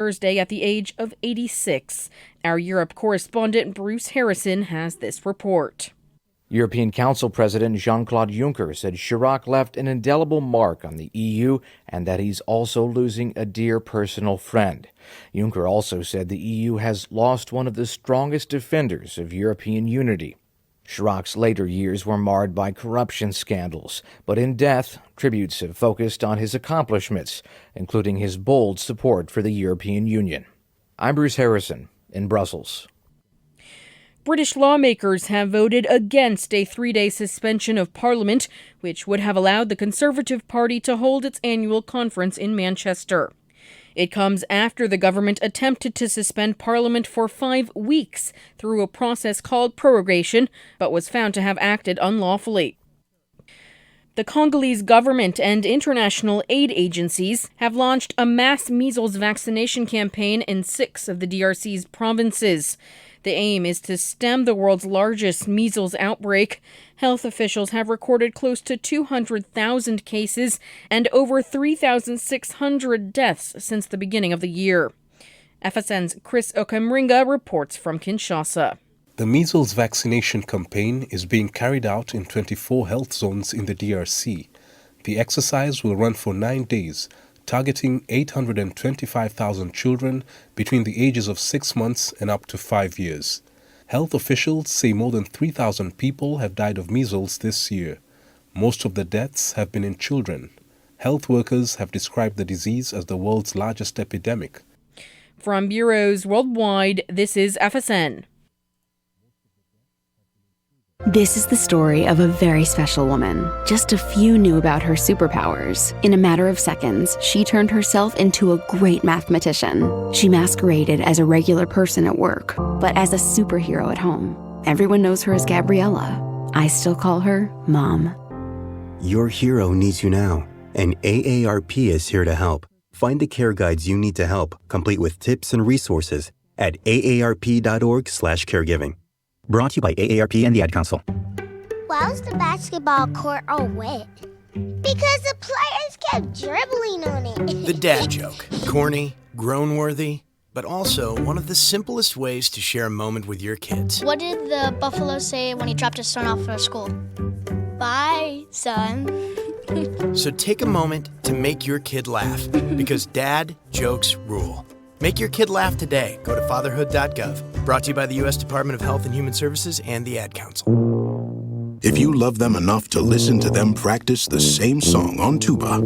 Thursday at the age of 86. Our Europe correspondent Bruce Harrison has this report. European Council President Jean-Claude Juncker said Chirac left an indelible mark on the EU and that he's also losing a dear personal friend. Juncker also said the EU has lost one of the strongest defenders of European unity. Chirac's later years were marred by corruption scandals, but in death, tributes have focused on his accomplishments, including his bold support for the European Union. I'm Bruce Harrison in Brussels. British lawmakers have voted against a 3-day suspension of Parliament, which would have allowed the Conservative Party to hold its annual conference in Manchester. It comes after the government attempted to suspend Parliament for 5 weeks through a process called prorogation, but was found to have acted unlawfully. The Congolese government and international aid agencies have launched a mass measles vaccination campaign in 6 of the DRC's provinces. The aim is to stem the world's largest measles outbreak. Health officials have recorded close to 200,000 cases and over 3,600 deaths since the beginning of the year. FSN's Chris Okamringa reports from Kinshasa. The measles vaccination campaign is being carried out in 24 health zones in the DRC. The exercise will run for 9 days, targeting 825,000 children between the ages of 6 months and up to 5 years. Health officials say more than 3,000 people have died of measles this year. Most of the deaths have been in children. Health workers have described the disease as the world's largest epidemic. From bureaus worldwide, this is FSN. This is the story of a very special woman. Just a few knew about her superpowers. In a matter of seconds, she turned herself into a great mathematician. She masqueraded as a regular person at work, but as a superhero at home. Everyone knows her as Gabriella. I still call her Mom. Your hero needs you now, and AARP is here to help. Find the care guides you need to help, complete with tips and resources at aarp.org/caregiving. Brought to you by AARP and the Ad Council. Why was the basketball court all wet? Because the players kept dribbling on it. The dad joke. Corny, groan-worthy, but also one of the simplest ways to share a moment with your kids. What did the buffalo say when he dropped his son off at school? Bye, son. So take a moment to make your kid laugh, because dad jokes rule. Make your kid laugh today. Go to fatherhood.gov. Brought to you by the U.S. Department of Health and Human Services and the Ad Council. If you love them enough to listen to them practice the same song on tuba,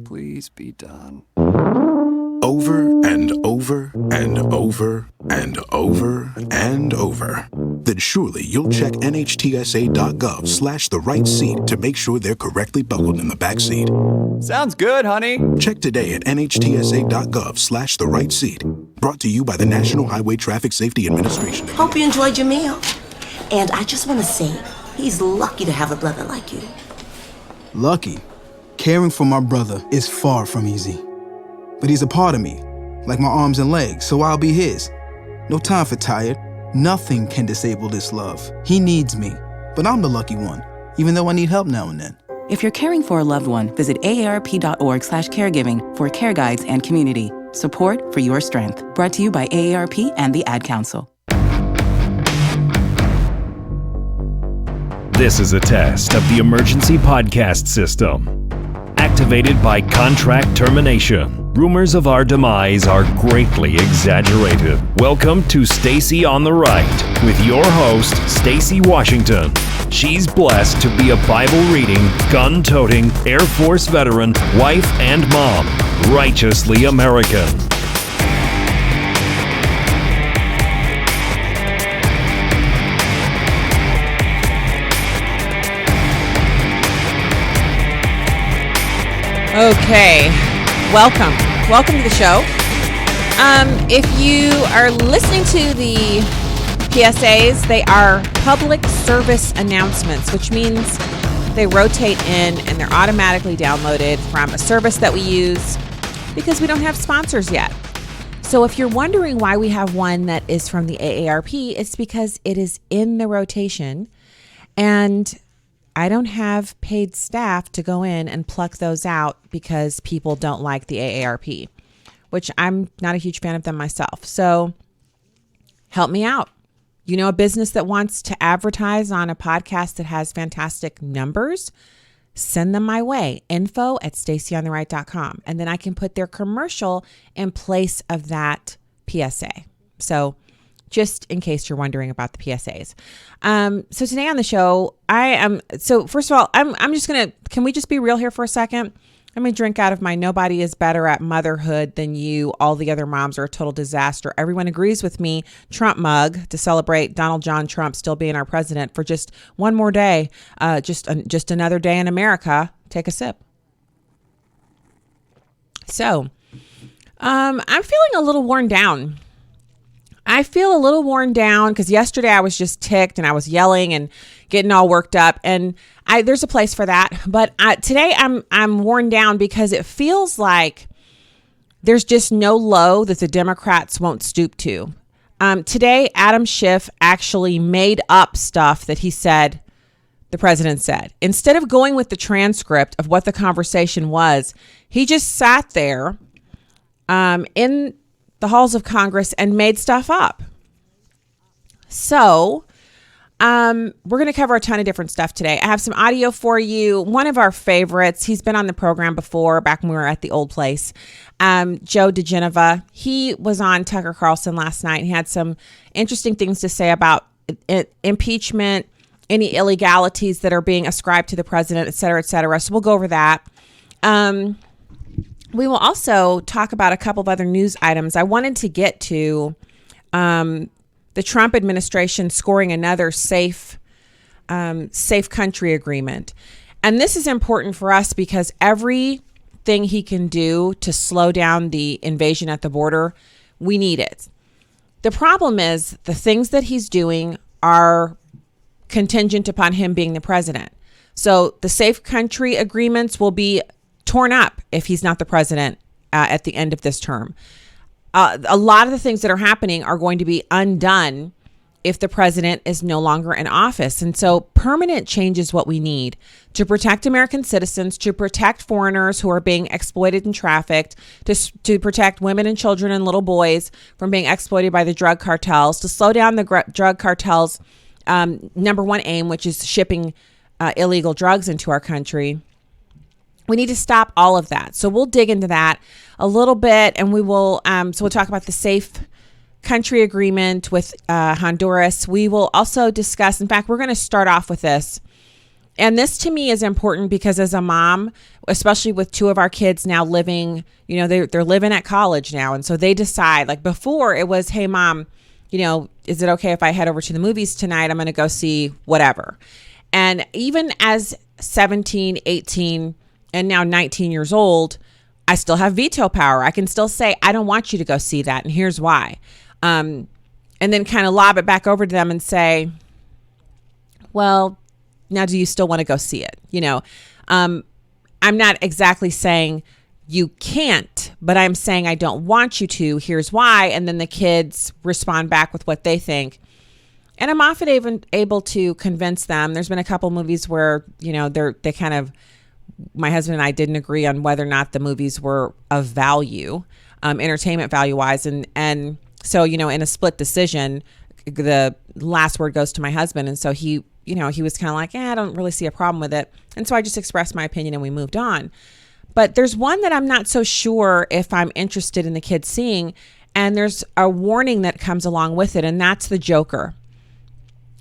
please be done. Over and over and over and over and over, then surely you'll check nhtsa.gov/the right seat to make sure they're correctly buckled in the back seat. Sounds good, honey. Check today at nhtsa.gov/the right seat. Brought to you by the National Highway Traffic Safety Administration. Hope you enjoyed your meal. And I just want to say, he's lucky to have a brother like you. Lucky? Caring for my brother is far from easy. But he's a part of me, like my arms and legs, so I'll be his. No time for tired. Nothing can disable this love. He needs me, but I'm the lucky one, even though I need help now and then. If you're caring for a loved one, visit aarp.org/caregiving for care guides and community. Support for your strength. Brought to you by AARP and the Ad Council. This is a test of the emergency podcast system. Activated by contract termination. Rumors of our demise are greatly exaggerated. Welcome to Stacy on the Right with your host, Stacy Washington. She's blessed to be a Bible-reading, gun-toting, Air Force veteran, wife and mom, righteously American. Okay, welcome to the show. If you are listening to the PSAs, they are public service announcements, which means they rotate in and they're automatically downloaded from a service that we use because we don't have sponsors yet. So if you're wondering why we have one that is from the AARP, it's because it is in the rotation and I don't have paid staff to go in and pluck those out because people don't like the AARP. which I'm not a huge fan of them myself. So help me out. You know, a business that wants to advertise on a podcast that has fantastic numbers, send them my way. info@stacyontheright.com. And then I can put their commercial in place of that PSA. So just in case you're wondering about the PSAs. So today on the show, so first of all, I'm just going to, can we just be real here for a second? Let me drink out of my nobody is better at motherhood than you. All the other moms are a total disaster. Everyone agrees with me. Trump mug to celebrate Donald John Trump still being our president for just one more day. Just another day in America. Take a sip. So I'm feeling a little worn down. I feel a little worn down because yesterday I was just ticked and I was yelling and getting all worked up, and there's a place for that. But today I'm worn down because it feels like there's just no low that the Democrats won't stoop to. Today, Adam Schiff actually made up stuff that he said the president said. Instead of going with the transcript of what the conversation was, he just sat there in the halls of Congress and made stuff up. So we're going to cover a ton of different stuff today. I have some audio for you. One of our favorites, he's been on the program before, back when we were at the old place, Joe DeGenova. He was on Tucker Carlson last night. He had some interesting things to say about impeachment, any illegalities that are being ascribed to the president, et cetera, et cetera. So we'll go over that. We will also talk about a couple of other news items. I wanted to get to the Trump administration scoring another safe country agreement. And this is important for us because everything he can do to slow down the invasion at the border, we need it. The problem is the things that he's doing are contingent upon him being the president. So the safe country agreements will be torn up if he's not the president at the end of this term. A lot of the things that are happening are going to be undone if the president is no longer in office. And so permanent change is what we need to protect American citizens, to protect foreigners who are being exploited and trafficked, to protect women and children and little boys from being exploited by the drug cartels, to slow down the drug cartels' number one aim, which is shipping illegal drugs into our country. We need to stop all of that. So we'll dig into that a little bit, and we will. So we'll talk about the safe country agreement with Honduras. We will also discuss. In fact, we're going to start off with this, and this to me is important because as a mom, especially with two of our kids now living, you know, they're living at college now, and so they decide. Like before, it was, hey, mom, you know, is it okay if I head over to the movies tonight? I'm going to go see whatever. And even as 17, 18. And now 19 years old, I still have veto power. I can still say, I don't want you to go see that. And here's why. And then kind of lob it back over to them and say, well, now do you still want to go see it? You know, I'm not exactly saying you can't, but I'm saying I don't want you to. Here's why. And then the kids respond back with what they think. And I'm often even able to convince them. There's been a couple movies where, you know, they kind of, my husband and I didn't agree on whether or not the movies were of value, entertainment value wise. And so, you know, in a split decision, the last word goes to my husband. And so he was kind of like, I don't really see a problem with it. And so I just expressed my opinion and we moved on. But there's one that I'm not so sure if I'm interested in the kids seeing. And there's a warning that comes along with it. And that's the Joker.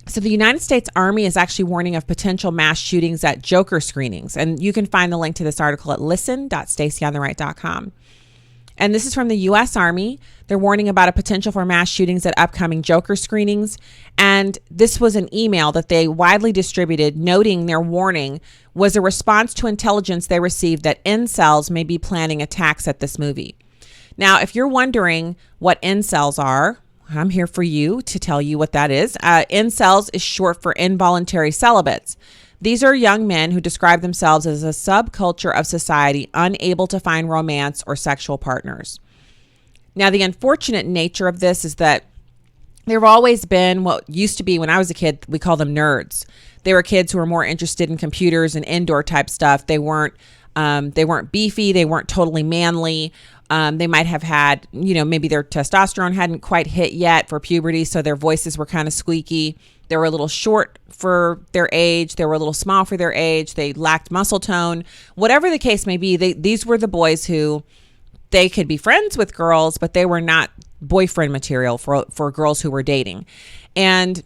So the United States Army is actually warning of potential mass shootings at Joker screenings. And you can find the link to this article at listen.stacyontheright.com. And this is from the U.S. Army. They're warning about a potential for mass shootings at upcoming Joker screenings. And this was an email that they widely distributed, noting their warning was a response to intelligence they received that incels may be planning attacks at this movie. Now, if you're wondering what incels are, I'm here for you to tell you what that is. Incels is short for involuntary celibates. These are young men who describe themselves as a subculture of society unable to find romance or sexual partners. Now, the unfortunate nature of this is that there have always been what used to be when I was a kid, we call them nerds. They were kids who were more interested in computers and indoor type stuff. They weren't beefy. They weren't totally manly. They might have had, maybe their testosterone hadn't quite hit yet for puberty, so their voices were kind of squeaky. They were a little short for their age. They were a little small for their age. They lacked muscle tone. Whatever the case may be, these were the boys who they could be friends with girls, but they were not boyfriend material for girls who were dating. And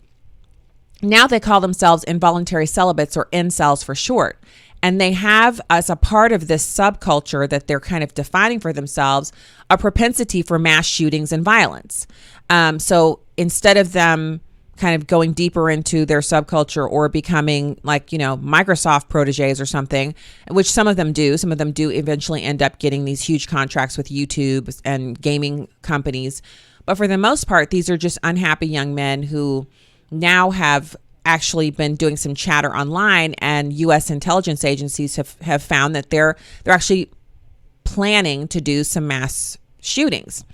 now they call themselves involuntary celibates, or incels for short. And they have, as a part of this subculture that they're kind of defining for themselves, a propensity for mass shootings and violence. So instead of them kind of going deeper into their subculture or becoming like, Microsoft proteges or something, which some of them do eventually end up getting these huge contracts with YouTube and gaming companies. But for the most part, these are just unhappy young men who now have actually been doing some chatter online, and U.S. intelligence agencies have found that they're actually planning to do some mass shootings.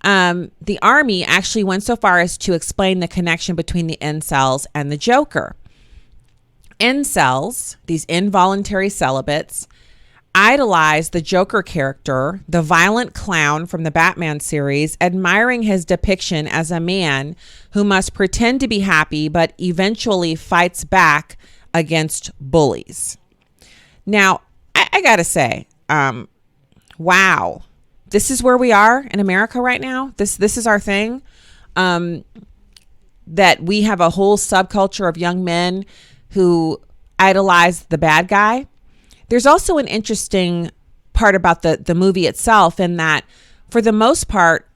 The Army actually went so far as to explain the connection between the incels and the Joker. Incels, these involuntary celibates, idolize the Joker character, the violent clown from the Batman series, admiring his depiction as a man who must pretend to be happy but eventually fights back against bullies. Now, I gotta say, wow, this is where we are in America right now. This is our thing. That we have a whole subculture of young men who idolize the bad guy. There's also an interesting part about the movie itself, in that for the most part,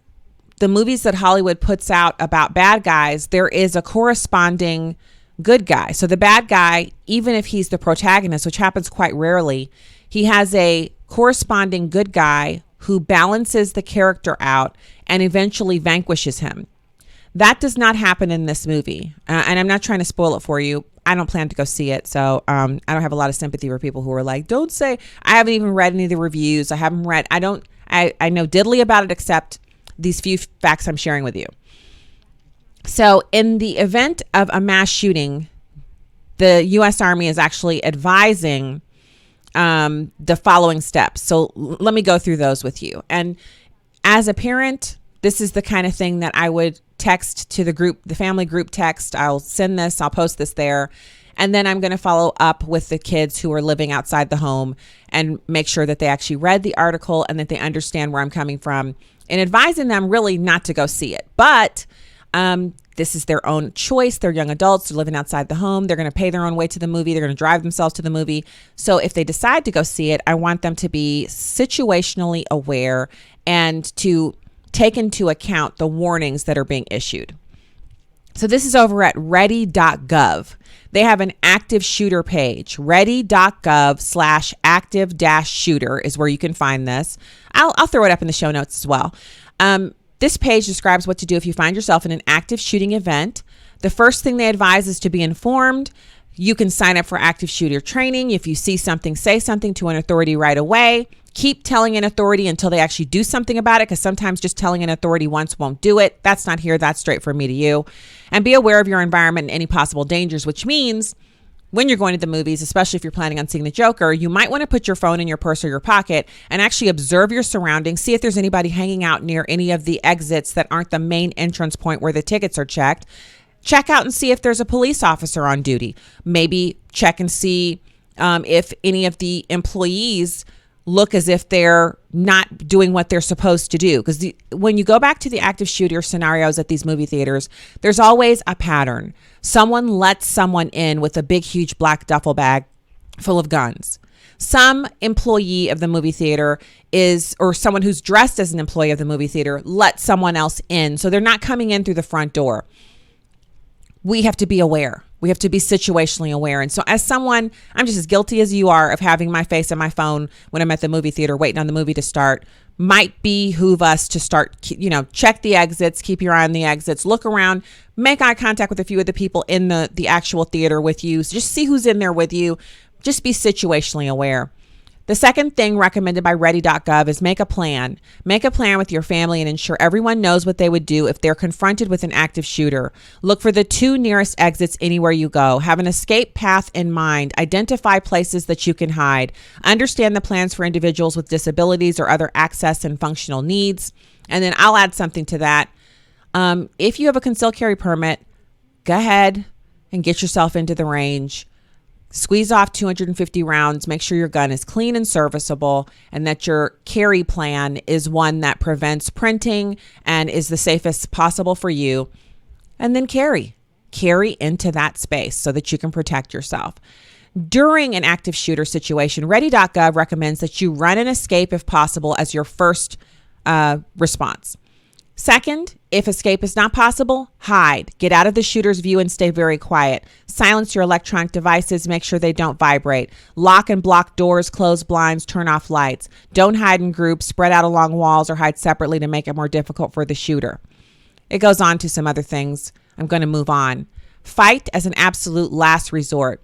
the movies that Hollywood puts out about bad guys, there is a corresponding good guy. So the bad guy, even if he's the protagonist, which happens quite rarely, he has a corresponding good guy who balances the character out and eventually vanquishes him. That does not happen in this movie. And I'm not trying to spoil it for you. I don't plan to go see it. So I don't have a lot of sympathy for people who are like, don't say. I haven't even read any of the reviews. I haven't read. I know diddly about it, except these few facts I'm sharing with you. So in the event of a mass shooting, the U.S. Army is actually advising the following steps. So let me go through those with you. And as a parent, this is the kind of thing that I would text to the group, the family group text. I'll send this, I'll post this there. And then I'm going to follow up with the kids who are living outside the home and make sure that they actually read the article and that they understand where I'm coming from, and advising them really not to go see it. But this is their own choice. They're young adults. They're living outside the home. They're going to pay their own way to the movie. They're going to drive themselves to the movie. So if they decide to go see it, I want them to be situationally aware and to take into account the warnings that are being issued. So this is over at ready.gov. They have an active shooter page. Ready.gov/active-shooter is where you can find this. I'll throw it up in the show notes as well. This page describes what to do if you find yourself in an active shooting event. The first thing they advise is to be informed. You can sign up for active shooter training. If you see something, say something to an authority right away. Keep telling an authority until they actually do something about it, because sometimes just telling an authority once won't do it. That's not here. That's straight from me to you. And be aware of your environment and any possible dangers, which means when you're going to the movies, especially if you're planning on seeing the Joker, you might want to put your phone in your purse or your pocket and actually observe your surroundings. See if there's anybody hanging out near any of the exits that aren't the main entrance point where the tickets are checked. Check out and see if there's a police officer on duty. Maybe check and see if any of the employees look as if they're not doing what they're supposed to do. Because when you go back to the active shooter scenarios at these movie theaters, there's always a pattern. Someone lets someone in with a big, huge black duffel bag full of guns. Some employee of the movie theater or someone who's dressed as an employee of the movie theater lets someone else in. So they're not coming in through the front door. We have to be aware. We have to be situationally aware. And so as someone, I'm just as guilty as you are of having my face on my phone when I'm at the movie theater waiting on the movie to start. Might behoove us to start, check the exits, keep your eye on the exits, look around, make eye contact with a few of the people in the actual theater with you. So just see who's in there with you. Just be situationally aware. The second thing recommended by ready.gov is make a plan. Make a plan with your family and ensure everyone knows what they would do if they're confronted with an active shooter. Look for the 2 nearest exits anywhere you go. Have an escape path in mind. Identify places that you can hide. Understand the plans for individuals with disabilities or other access and functional needs. And then I'll add something to that. If you have a concealed carry permit, go ahead and get yourself into the range. Squeeze off 250 rounds, make sure your gun is clean and serviceable, and that your carry plan is one that prevents printing and is the safest possible for you. And then carry into that space so that you can protect yourself. During an active shooter situation, ready.gov recommends that you run and escape if possible as your first response. Second, if escape is not possible, hide. Get out of the shooter's view and stay very quiet. Silence your electronic devices. Make sure they don't vibrate. Lock and block doors, close blinds, turn off lights. Don't hide in groups, spread out along walls, or hide separately to make it more difficult for the shooter. It goes on to some other things. I'm going to move on. Fight as an absolute last resort.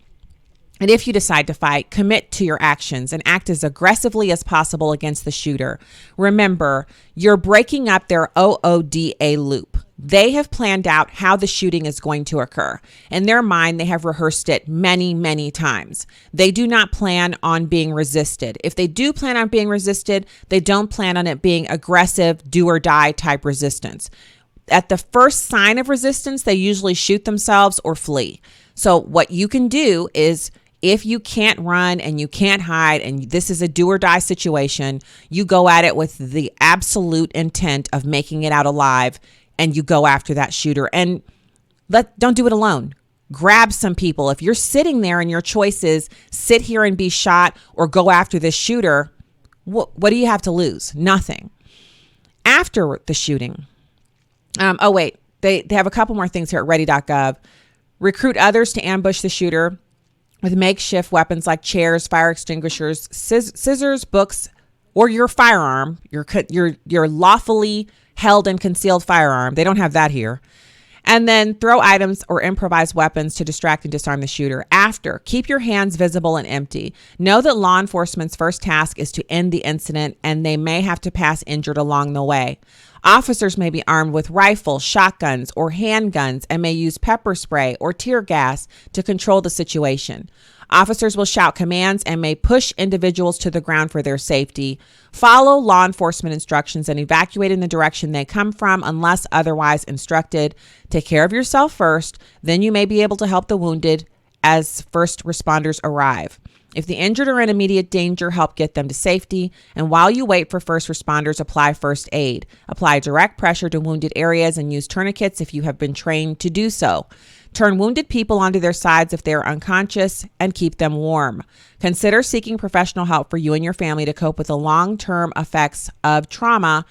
And if you decide to fight, commit to your actions and act as aggressively as possible against the shooter. Remember, you're breaking up their OODA loop. They have planned out how the shooting is going to occur. In their mind, they have rehearsed it many, many times. They do not plan on being resisted. If they do plan on being resisted, they don't plan on it being aggressive, do or die type resistance. At the first sign of resistance, they usually shoot themselves or flee. So what you can do is, if you can't run and you can't hide and this is a do or die situation, you go at it with the absolute intent of making it out alive, and you go after that shooter. And don't do it alone. Grab some people. If you're sitting there and your choice is sit here and be shot or go after this shooter, what do you have to lose? Nothing. After the shooting. They have a couple more things here at ready.gov. Recruit others to ambush the shooter with makeshift weapons like chairs, fire extinguishers, scissors, books, or your firearm, your lawfully held and concealed firearm. They don't have that here. And then throw items or improvise weapons to distract and disarm the shooter. After, keep your hands visible and empty. Know that law enforcement's first task is to end the incident, and they may have to pass injured along the way. Officers may be armed with rifles, shotguns, or handguns and may use pepper spray or tear gas to control the situation. Officers will shout commands and may push individuals to the ground for their safety. Follow law enforcement instructions and evacuate in the direction they come from unless otherwise instructed. Take care of yourself first, then you may be able to help the wounded as first responders arrive. If the injured are in immediate danger, help get them to safety. And while you wait for first responders, apply first aid. Apply direct pressure to wounded areas and use tourniquets if you have been trained to do so. Turn wounded people onto their sides if they are unconscious and keep them warm. Consider seeking professional help for you and your family to cope with the long-term effects of trauma.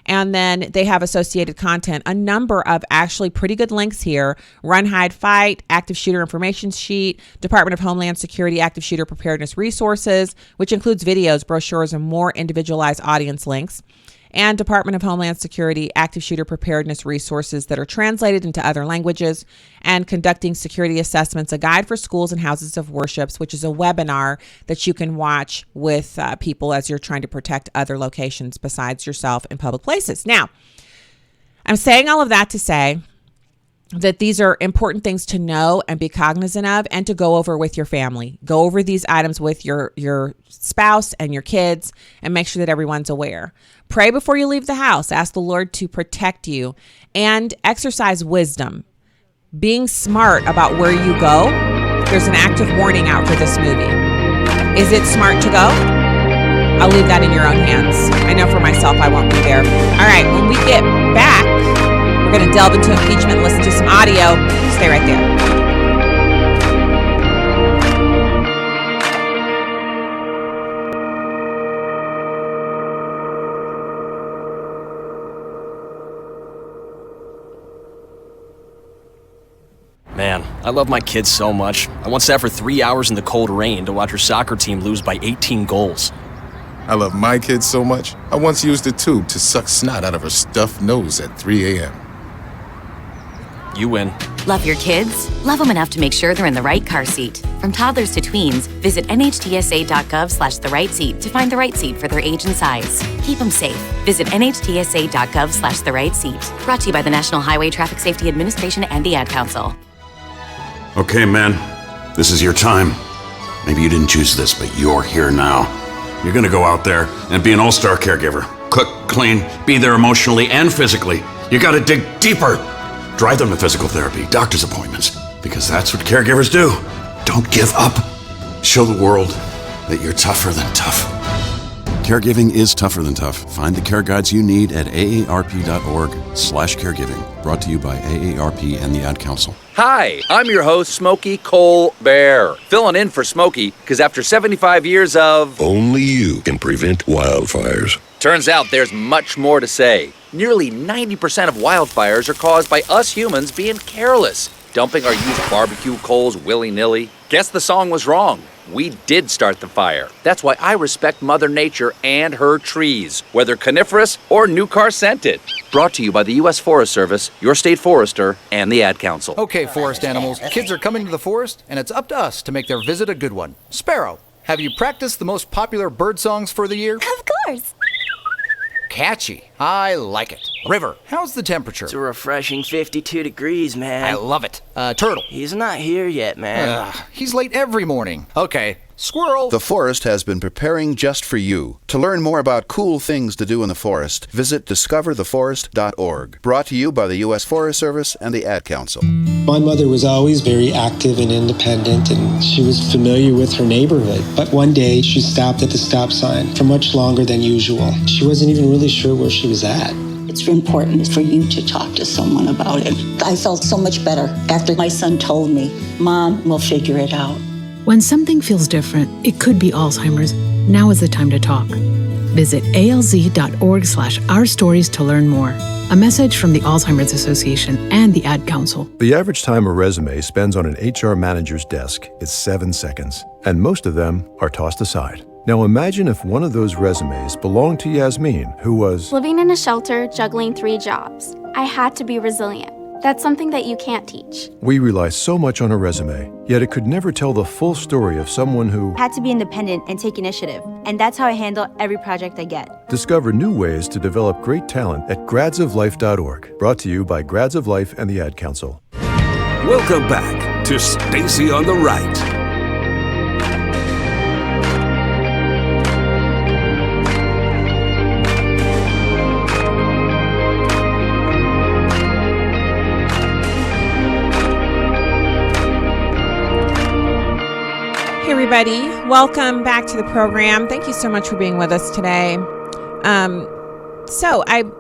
And then they have associated content, a number of actually pretty good links here. Run, Hide, Fight, Active Shooter Information Sheet, Department of Homeland Security Active Shooter Preparedness Resources, which includes videos, brochures, and more individualized audience links. And Department of Homeland Security Active Shooter Preparedness Resources that are translated into other languages, and Conducting Security Assessments, a guide for schools and houses of worships, which is a webinar that you can watch with people as you're trying to protect other locations besides yourself in public places. Now, I'm saying all of that to say that these are important things to know and be cognizant of and to go over with your family. Go over these items with your spouse and your kids and make sure that everyone's aware. Pray before you leave the house. Ask the Lord to protect you and exercise wisdom. Being smart about where you go. There's an active warning out for this movie. Is it smart to go? I'll leave that in your own hands. I know for myself, I won't be there. All right, when we get back, we're going to delve into impeachment and listen to some audio. Stay right there. Man, I love my kids so much. I once sat for 3 hours in the cold rain to watch her soccer team lose by 18 goals. I love my kids so much, I once used a tube to suck snot out of her stuffed nose at 3 a.m. You win. Love your kids? Love them enough to make sure they're in the right car seat. From toddlers to tweens, visit nhtsa.gov/the-right-seat to find the right seat for their age and size. Keep them safe. Visit nhtsa.gov/the-right-seat. Brought to you by the National Highway Traffic Safety Administration and the Ad Council. Okay, man, this is your time. Maybe you didn't choose this, but you're here now. You're gonna go out there and be an all-star caregiver. Cook, clean, be there emotionally and physically. You gotta dig deeper. Drive them to physical therapy, doctor's appointments, because that's what caregivers do. Don't give up. Show the world that you're tougher than tough. Caregiving is tougher than tough. Find the care guides you need at aarp.org/caregiving. Brought to you by AARP and the Ad Council. Hi, I'm your host, Smokey Cole Bear. Filling in for Smokey, because after 75 years of... Only you can prevent wildfires. Turns out there's much more to say. Nearly 90% of wildfires are caused by us humans being careless, dumping our used barbecue coals willy-nilly. Guess the song was wrong. We did start the fire. That's why I respect Mother Nature and her trees, whether coniferous or new car scented. Brought to you by the U.S. Forest Service, your state forester, and the Ad Council. Okay, forest animals, kids are coming to the forest, and it's up to us to make their visit a good one. Sparrow, have you practiced the most popular bird songs for the year? Of course. Catchy. I like it. River, how's the temperature? It's a refreshing 52 degrees, man. I love it. Turtle. He's not here yet, man. He's late every morning. Okay. Squirrel. The forest has been preparing just for you. To learn more about cool things to do in the forest, visit discovertheforest.org. Brought to you by the U.S. Forest Service and the Ad Council. My mother was always very active and independent, and she was familiar with her neighborhood. But one day, she stopped at the stop sign for much longer than usual. She wasn't even really sure where she was at. It's important for you to talk to someone about it. I felt so much better after my son told me, Mom, we'll figure it out. When something feels different, it could be Alzheimer's. Now is the time to talk. Visit alz.org/ourstories to learn more. A message from the Alzheimer's Association and the Ad Council. The average time a resume spends on an HR manager's desk is 7 seconds, and most of them are tossed aside. Now imagine if one of those resumes belonged to Yasmin, who was living in a shelter, juggling 3 jobs. I had to be resilient. That's something that you can't teach. We rely so much on a resume, yet it could never tell the full story of someone who had to be independent and take initiative. And that's how I handle every project I get. Discover new ways to develop great talent at gradsoflife.org. Brought to you by Grads of Life and the Ad Council. Welcome back to Stacy on the Right. Everybody, welcome back to the program. Thank you so much for being with us today. So I'm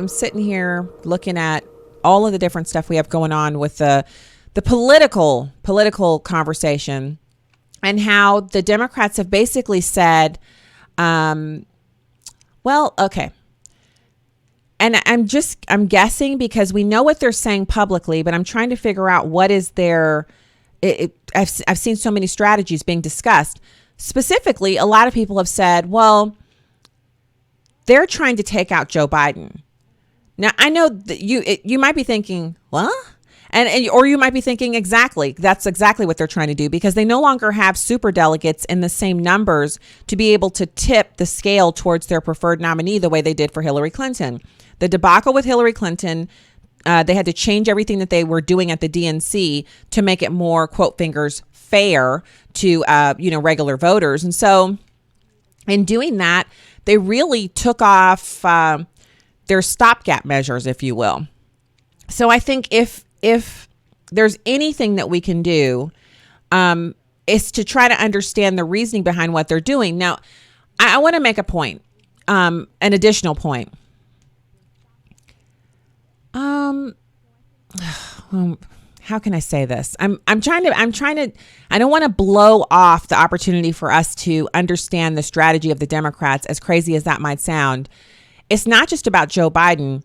sitting here looking at all of the different stuff we have going on with the political conversation, and how the Democrats have basically said, well, okay. And I'm guessing because we know what they're saying publicly, but I'm trying to figure out what is their. I've seen so many strategies being discussed. Specifically, a lot of people have said, well, they're trying to take out Joe Biden. Now, I know that you might be thinking, what? Or you might be thinking that's exactly what they're trying to do, because they no longer have super delegates in the same numbers to be able to tip the scale towards their preferred nominee the way they did for Hillary Clinton. The debacle with Hillary Clinton, they had to change everything that they were doing at the DNC to make it more, quote fingers, fair to, regular voters. And so in doing that, they really took off their stopgap measures, if you will. So I think if there's anything that we can do, is to try to understand the reasoning behind what they're doing. Now, I want to make a point, an additional point. How can I say this? I don't want to blow off the opportunity for us to understand the strategy of the Democrats, as crazy as that might sound. It's not just about Joe Biden.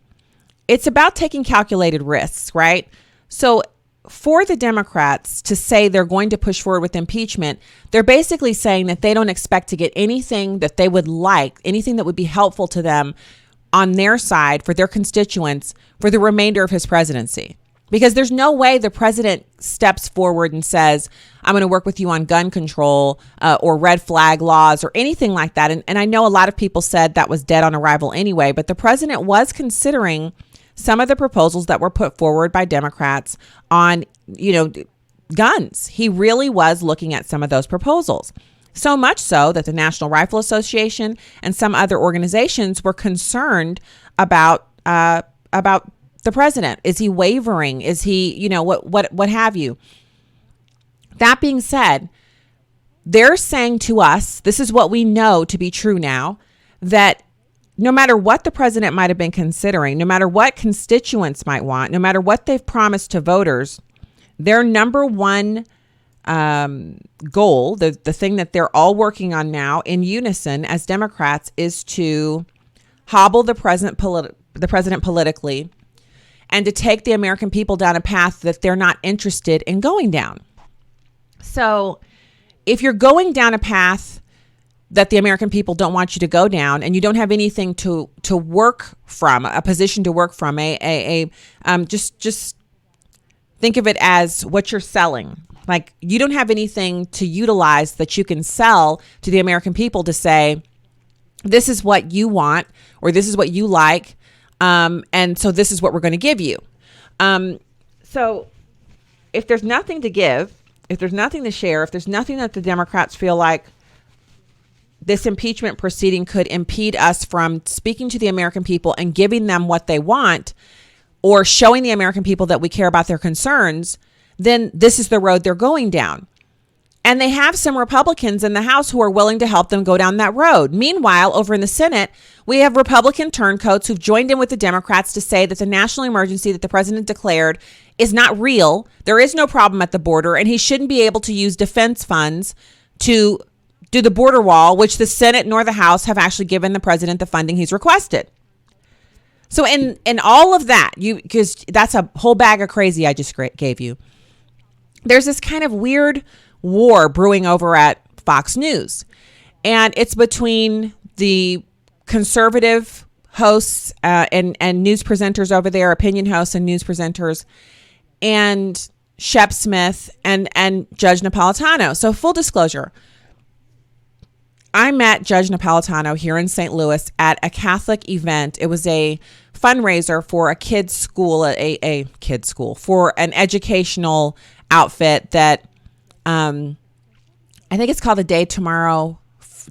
It's about taking calculated risks, right? So for the Democrats to say they're going to push forward with impeachment, they're basically saying that they don't expect to get anything that they would like, anything that would be helpful to them on their side for their constituents for the remainder of his presidency. Because there's no way the president steps forward and says, I'm going to work with you on gun control or red flag laws or anything like that. And I know a lot of people said that was dead on arrival anyway, but the president was considering some of the proposals that were put forward by Democrats on, guns. He really was looking at some of those proposals. So much so that the National Rifle Association and some other organizations were concerned about the president. Is he wavering? Is he, what have you? That being said, they're saying to us, this is what we know to be true now, that no matter what the president might have been considering, no matter what constituents might want, no matter what they've promised to voters, their number one goal, the thing that they're all working on now in unison as Democrats, is to hobble the president politically and to take the American people down a path that they're not interested in going down. So if you're going down a path that the American people don't want you to go down, and you don't have anything to work from, a position to work from, just think of it as what you're selling. Like, you don't have anything to utilize that you can sell to the American people to say, this is what you want, or this is what you like. And so this is what we're going to give you. So if there's nothing to give, if there's nothing to share, if there's nothing that the Democrats feel like this impeachment proceeding could impede us from speaking to the American people and giving them what they want, or showing the American people that we care about their concerns, then this is the road they're going down. And they have some Republicans in the House who are willing to help them go down that road. Meanwhile, over in the Senate, we have Republican turncoats who've joined in with the Democrats to say that the national emergency that the president declared is not real. There is no problem at the border, and he shouldn't be able to use defense funds to do the border wall, which the Senate nor the House have actually given the president the funding he's requested. So in all of that, because that's a whole bag of crazy I just gave you, there's this kind of weird war brewing over at Fox News. And it's between the conservative hosts and news presenters over there, opinion hosts and news presenters, and Shep Smith and Judge Napolitano. So full disclosure, I met Judge Napolitano here in St. Louis at a Catholic event. It was a fundraiser for a kids' school, a kids' school, for an educational outfit that I think it's called the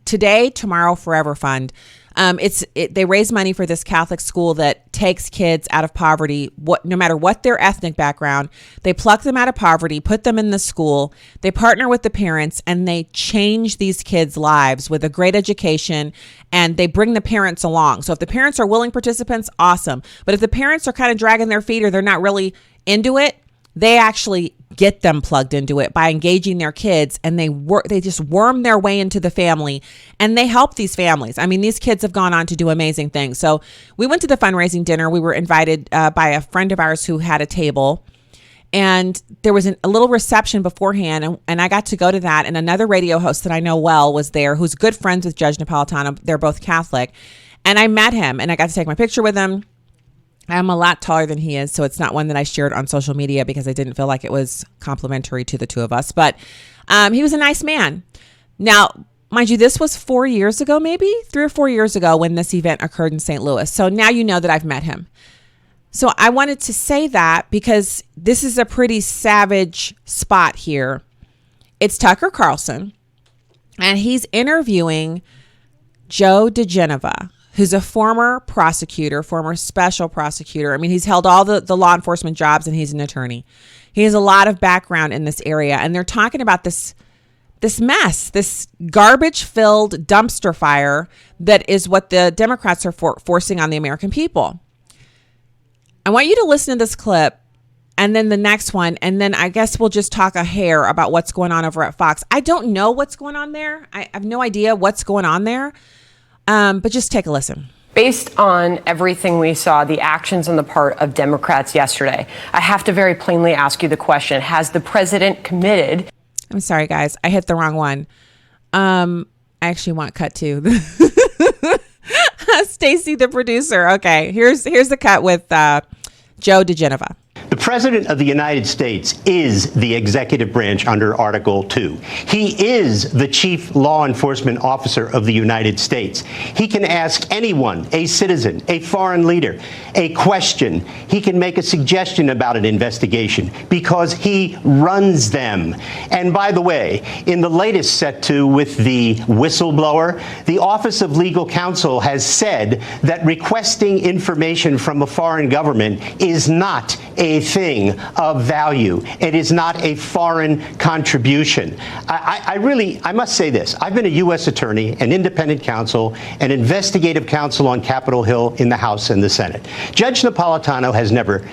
Today, Tomorrow, Forever Fund. They raise money for this Catholic school that takes kids out of poverty, no matter what their ethnic background. They pluck them out of poverty, put them in the school. They partner with the parents, and they change these kids' lives with a great education, and they bring the parents along. So if the parents are willing participants, awesome. But if the parents are kind of dragging their feet or they're not really into it, they actually get them plugged into it by engaging their kids, and they just worm their way into the family, and they help these families. I mean, these kids have gone on to do amazing things. So we went to the fundraising dinner. We were invited by a friend of ours who had a table, and there was a little reception beforehand, and I got to go to that. And another radio host that I know well was there, who's good friends with Judge Napolitano. They're both Catholic, and I met him, and I got to take my picture with him. I'm a lot taller than he is, so it's not one that I shared on social media because I didn't feel like it was complimentary to the two of us. But he was a nice man. Now, mind you, this was 4 years ago, maybe 3 or 4 years ago when this event occurred in St. Louis. So now you know that I've met him. So I wanted to say that because this is a pretty savage spot here. It's Tucker Carlson, and he's interviewing Joe DeGenova, who's a former prosecutor, former special prosecutor. I mean, he's held all the law enforcement jobs, and he's an attorney. He has a lot of background in this area, and they're talking about this mess, this garbage-filled dumpster fire that is what the Democrats are forcing on the American people. I want you to listen to this clip, and then the next one, and then I guess we'll just talk a hair about what's going on over at Fox. I don't know what's going on there. I have no idea what's going on there. But just take a listen. Based on everything we saw, the actions on the part of Democrats yesterday, I have to very plainly ask you the question, has the president committed? I'm sorry, guys. I hit the wrong one. I actually want cut two. Stacy, the producer. Okay, here's the cut with Joe DeGenova. The President of the United States is the executive branch under Article 2. He is the chief law enforcement officer of the United States. He can ask anyone, a citizen, a foreign leader, a question. He can make a suggestion about an investigation because he runs them. And by the way, in the latest set to with the whistleblower, the Office of Legal Counsel has said that requesting information from a foreign government is not a thing of value. It is not a foreign contribution. I must say this. I've been a U.S. attorney, an independent counsel, an investigative counsel on Capitol Hill in the House and the Senate. Judge Napolitano has never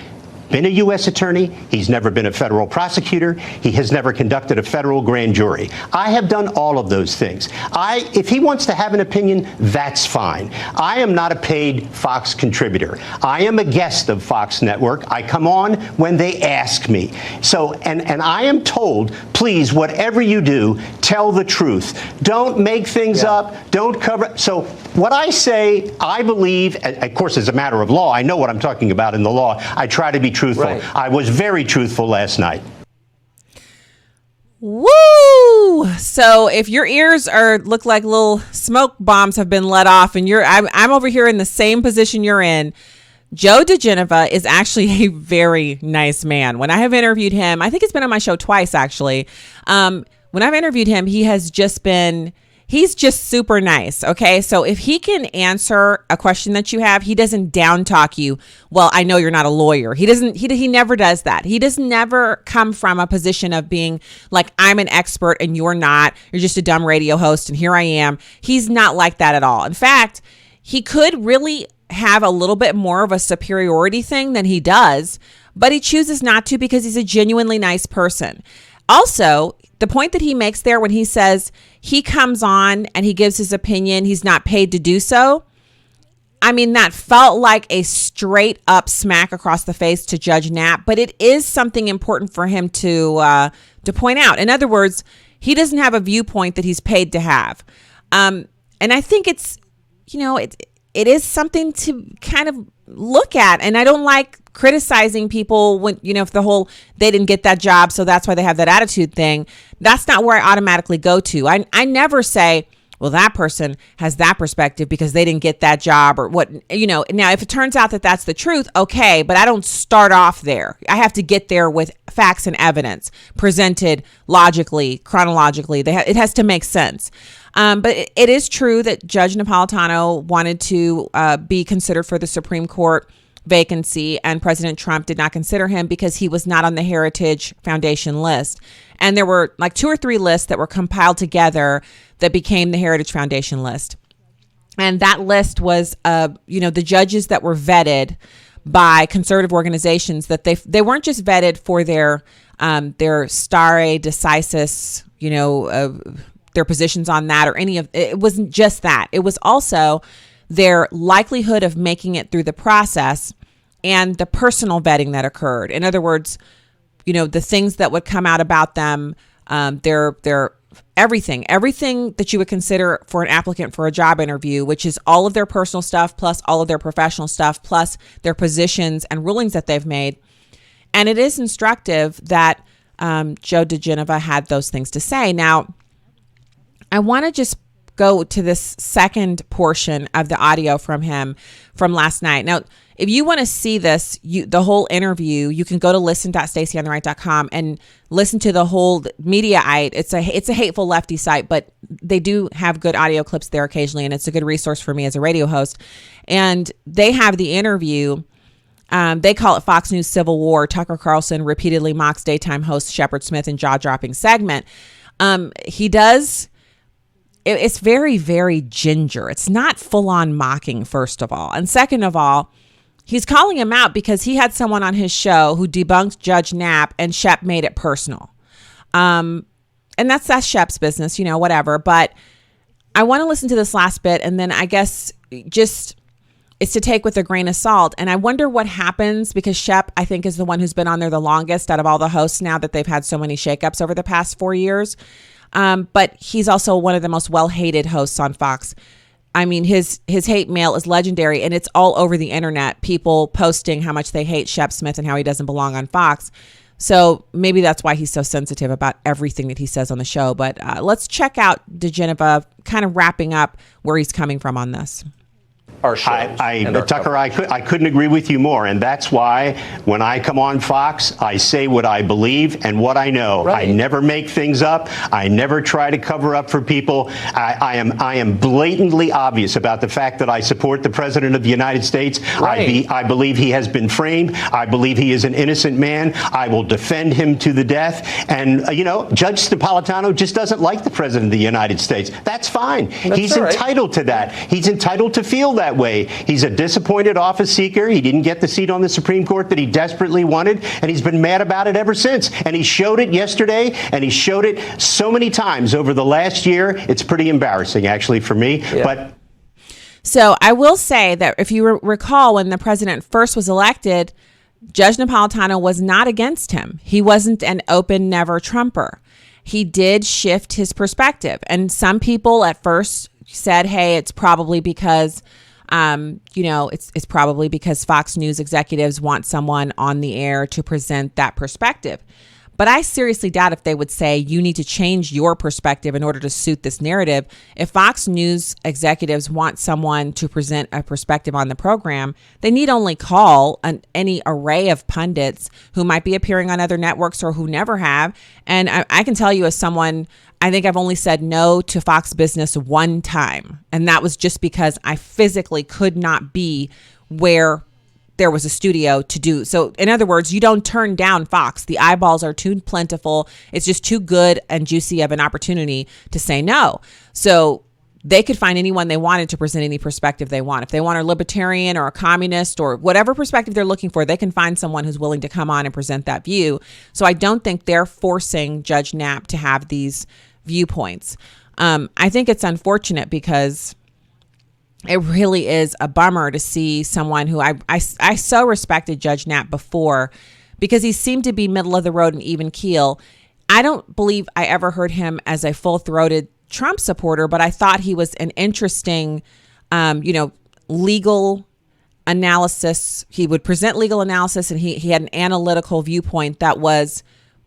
been a U.S. attorney. He's never been a federal prosecutor. He has never conducted a federal grand jury. I have done all of those things. If he wants to have an opinion, that's fine. I am not a paid Fox contributor. I am a guest of Fox Network. I come on when they ask me. So, and I am told, please, whatever you do, tell the truth. Don't make things up. Don't cover. So what I say, I believe, of course, as a matter of law, I know what I'm talking about in the law. I try to be truthful. Right. I was very truthful last night. Woo! So if your ears look like little smoke bombs have been let off, and I'm over here in the same position you're in, Joe DeGenova is actually a very nice man. When I have interviewed him, I think it's been on my show twice actually. When I've interviewed him, he's just super nice. Okay. So if he can answer a question that you have, he doesn't down talk you. Well, I know you're not a lawyer. He never does that. He does never come from a position of being like, I'm an expert and you're not, you're just a dumb radio host. And here I am. He's not like that at all. In fact, he could really have a little bit more of a superiority thing than he does, but he chooses not to because he's a genuinely nice person. Also, the point that he makes there when he says he comes on and he gives his opinion, he's not paid to do so. I mean, that felt like a straight up smack across the face to Judge Knapp, but it is something important for him to point out. In other words, he doesn't have a viewpoint that he's paid to have. And I think it's, it is something to kind of look at. And I don't like criticizing people when, if the whole, they didn't get that job, so that's why they have that attitude thing. That's not where I automatically go to. I never say, well, that person has that perspective because they didn't get that job or what, now if it turns out that that's the truth, okay, but I don't start off there. I have to get there with facts and evidence presented logically, chronologically. It has to make sense. But it is true that Judge Napolitano wanted to be considered for the Supreme Court vacancy, and President Trump did not consider him because he was not on the Heritage Foundation list. And there were like 2 or 3 lists that were compiled together that became the Heritage Foundation list. And that list was, the judges that were vetted by conservative organizations, that they weren't just vetted for their stare decisis, their positions on that or any of it. Wasn't just that. It was also their likelihood of making it through the process and the personal vetting that occurred. In other words, the things that would come out about them, their everything that you would consider for an applicant for a job interview, which is all of their personal stuff, plus all of their professional stuff, plus their positions and rulings that they've made. And it is instructive that Joe DeGenova had those things to say. Now, I want to just go to this second portion of the audio from him from last night. Now, if you want to see this, the whole interview, you can go to listen.stacyontheright.com and listen to the whole Mediaite. It's a hateful lefty site, but they do have good audio clips there occasionally, and it's a good resource for me as a radio host. And they have the interview. They call it Fox News Civil War. Tucker Carlson repeatedly mocks daytime host Shep Smith in jaw-dropping segment. He does. It's very, very ginger. It's not full-on mocking, first of all. And second of all, he's calling him out because he had someone on his show who debunked Judge Knapp, and Shep made it personal. And that's Shep's business, whatever. But I want to listen to this last bit, and then I guess just it's to take with a grain of salt. And I wonder what happens because Shep, I think, is the one who's been on there the longest out of all the hosts now that they've had so many shakeups over the past 4 years. But he's also one of the most well-hated hosts on Fox. I mean, his hate mail is legendary, and it's all over the internet. People posting how much they hate Shep Smith and how he doesn't belong on Fox. So maybe that's why he's so sensitive about everything that he says on the show. But let's check out DeGenova kind of wrapping up where he's coming from on this. Tucker, I couldn't agree with you more. And that's why when I come on Fox, I say what I believe and what I know. Right. I never make things up. I never try to cover up for people. I am blatantly obvious about the fact that I support the President of the United States. Right. I believe he has been framed. I believe he is an innocent man. I will defend him to the death. And, Judge Napolitano just doesn't like the President of the United States. That's fine. He's entitled to that. He's entitled to feel that way. He's a disappointed office seeker. He didn't get the seat on the Supreme Court that he desperately wanted, and he's been mad about it ever since. And he showed it yesterday, and he showed it so many times over the last year. It's pretty embarrassing, actually, for me. Yeah. So I will say that if you recall, when the president first was elected, Judge Napolitano was not against him. He wasn't an open never Trumper. He did shift his perspective. And some people at first said, hey, it's probably because it's probably because Fox News executives want someone on the air to present that perspective. But I seriously doubt if they would say you need to change your perspective in order to suit this narrative. If Fox News executives want someone to present a perspective on the program, they need only call any array of pundits who might be appearing on other networks or who never have. And I can tell you, as someone, I think I've only said no to Fox Business one time. And that was just because I physically could not be where there was a studio to do. So in other words, you don't turn down Fox. The eyeballs are too plentiful. It's just too good and juicy of an opportunity to say no. So they could find anyone they wanted to present any perspective they want. If they want a libertarian or a communist or whatever perspective they're looking for, they can find someone who's willing to come on and present that view. So I don't think they're forcing Judge Knapp to have these viewpoints. I think it's unfortunate because it really is a bummer to see someone who I so respected Judge Knapp before, because he seemed to be middle of the road and even keel. I don't believe I ever heard him as a full-throated Trump supporter, but I thought he was an interesting, legal analysis. He would present legal analysis, and he had an analytical viewpoint that was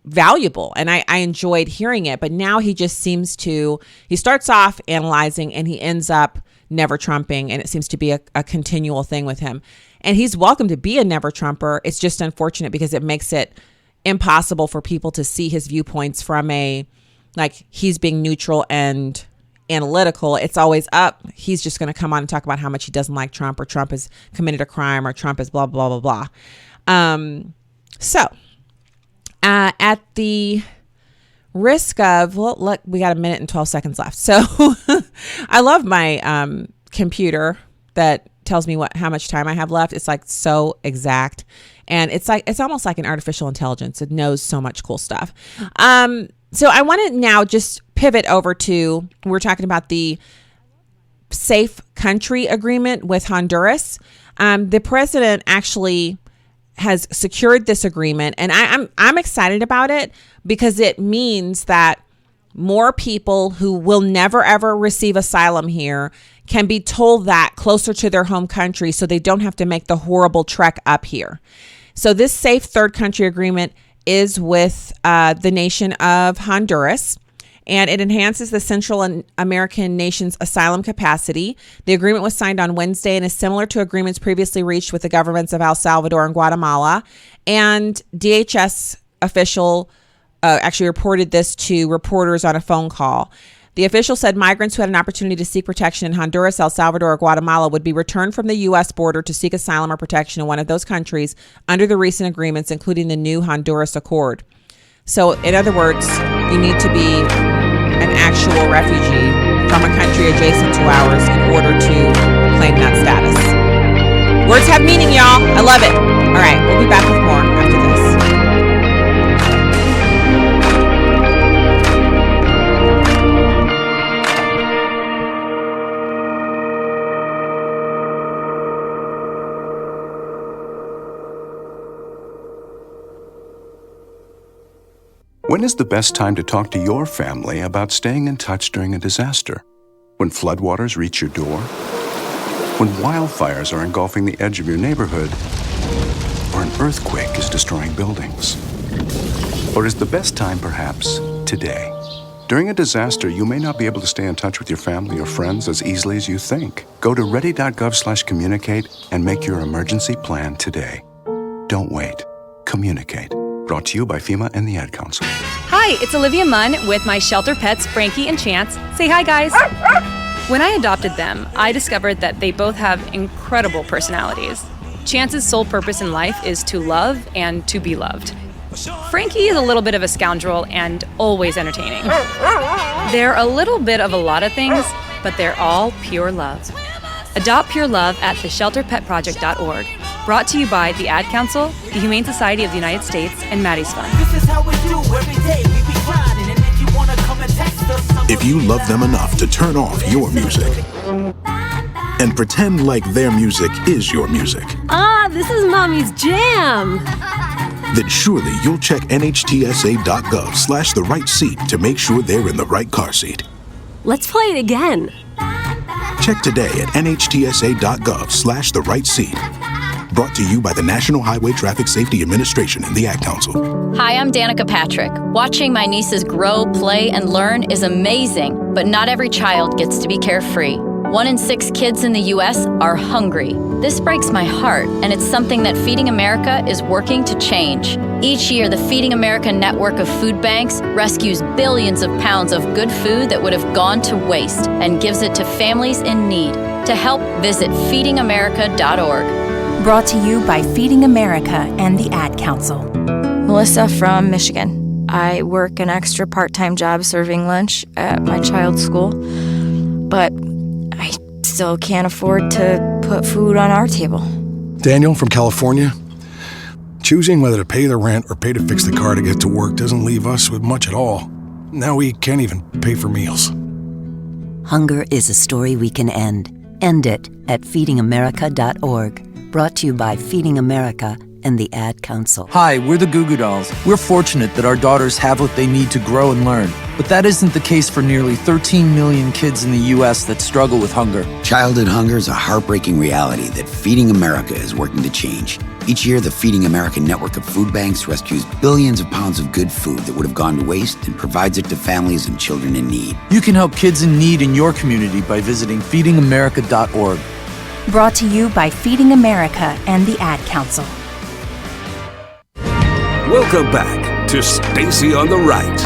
valuable, and I enjoyed hearing it. But now he just seems to, he starts off analyzing and he ends up never Trumping, and it seems to be a continual thing with him. And he's welcome to be a never Trumper. It's just unfortunate because it makes it impossible for people to see his viewpoints from he's being neutral and analytical. It's always up. He's just going to come on and talk about how much he doesn't like Trump, or Trump has committed a crime, or Trump is blah, blah, blah, blah. At the risk of, look, we got a minute and 12 seconds left. So I love my computer that tells me how much time I have left. It's like so exact. And it's almost like an artificial intelligence. It knows so much cool stuff. So I want to now just pivot over to, we're talking about the safe country agreement with Honduras. The president actually has secured this agreement, and I'm excited about it because it means that more people who will never ever receive asylum here can be told that closer to their home country, so they don't have to make the horrible trek up here. So this safe third country agreement is with the nation of Honduras, and it enhances the Central American nation's asylum capacity. The agreement was signed on Wednesday and is similar to agreements previously reached with the governments of El Salvador and Guatemala. And DHS official actually reported this to reporters on a phone call. The official said migrants who had an opportunity to seek protection in Honduras, El Salvador, or Guatemala would be returned from the U.S. border to seek asylum or protection in one of those countries under the recent agreements, including the new Honduras Accord. So, in other words, you need to be an actual refugee from a country adjacent to ours in order to claim that status. Words have meaning, y'all. I love it. All right, we'll be back with more after this. When is the best time to talk to your family about staying in touch during a disaster? When floodwaters reach your door? When wildfires are engulfing the edge of your neighborhood? Or an earthquake is destroying buildings? Or is the best time perhaps today? During a disaster, you may not be able to stay in touch with your family or friends as easily as you think. Go to ready.gov/communicate and make your emergency plan today. Don't wait. Communicate. Brought to you by FEMA and the Ad Council. Hi, it's Olivia Munn with my shelter pets, Frankie and Chance. Say hi, guys. When I adopted them, I discovered that they both have incredible personalities. Chance's sole purpose in life is to love and to be loved. Frankie is a little bit of a scoundrel and always entertaining. They're a little bit of a lot of things, but they're all pure love. Adopt pure love at theshelterpetproject.org. Brought to you by the Ad Council, the Humane Society of the United States, and Maddie's Fund. This is how we do every day. We be grinding, and if you wanna come and text us, if you love them enough to turn off your music and pretend like their music is your music, this is Mommy's jam. Then surely you'll check nhtsa.gov/the right seat to make sure they're in the right car seat. Let's play it again. Check today at nhtsa.gov/the right seat. Brought to you by the National Highway Traffic Safety Administration and the Ad Council. Hi, I'm Danica Patrick. Watching my nieces grow, play, and learn is amazing, but not every child gets to be carefree. 1 in 6 kids in the U.S. are hungry. This breaks my heart, and it's something that Feeding America is working to change. Each year, the Feeding America network of food banks rescues billions of pounds of good food that would have gone to waste and gives it to families in need. To help, visit feedingamerica.org. Brought to you by Feeding America and the Ad Council. Melissa from Michigan. I work an extra part-time job serving lunch at my child's school, but I still can't afford to put food on our table. Daniel from California. Choosing whether to pay the rent or pay to fix the car to get to work doesn't leave us with much at all. Now we can't even pay for meals. Hunger is a story we can end. End it at feedingamerica.org. Brought to you by Feeding America and the Ad Council. Hi, we're the Goo Goo Dolls. We're fortunate that our daughters have what they need to grow and learn. But that isn't the case for nearly 13 million kids in the U.S. that struggle with hunger. Childhood hunger is a heartbreaking reality that Feeding America is working to change. Each year, the Feeding America network of food banks rescues billions of pounds of good food that would have gone to waste and provides it to families and children in need. You can help kids in need in your community by visiting feedingamerica.org. Brought to you by Feeding America and the Ad Council. Welcome back to Stacy on the Right.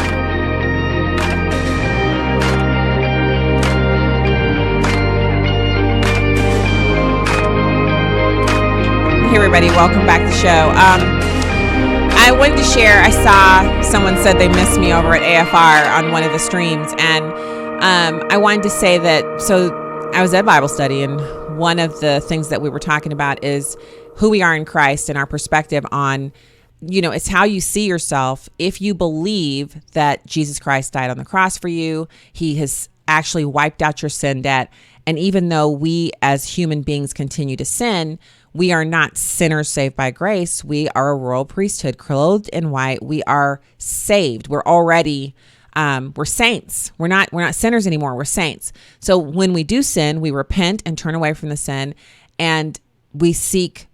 Hey everybody, welcome back to the show. I wanted to share, I saw someone said they missed me over at AFR on one of the streams, and I wanted to say that, so I was at Bible study, and one of the things that we were talking about is who we are in Christ and our perspective on, it's how you see yourself. If you believe that Jesus Christ died on the cross for you, he has actually wiped out your sin debt. And even though we as human beings continue to sin, we are not sinners saved by grace. We are a royal priesthood clothed in white. We are saved. We're already we're saints. We're not sinners anymore. We're saints. So when we do sin, we repent and turn away from the sin, and we seek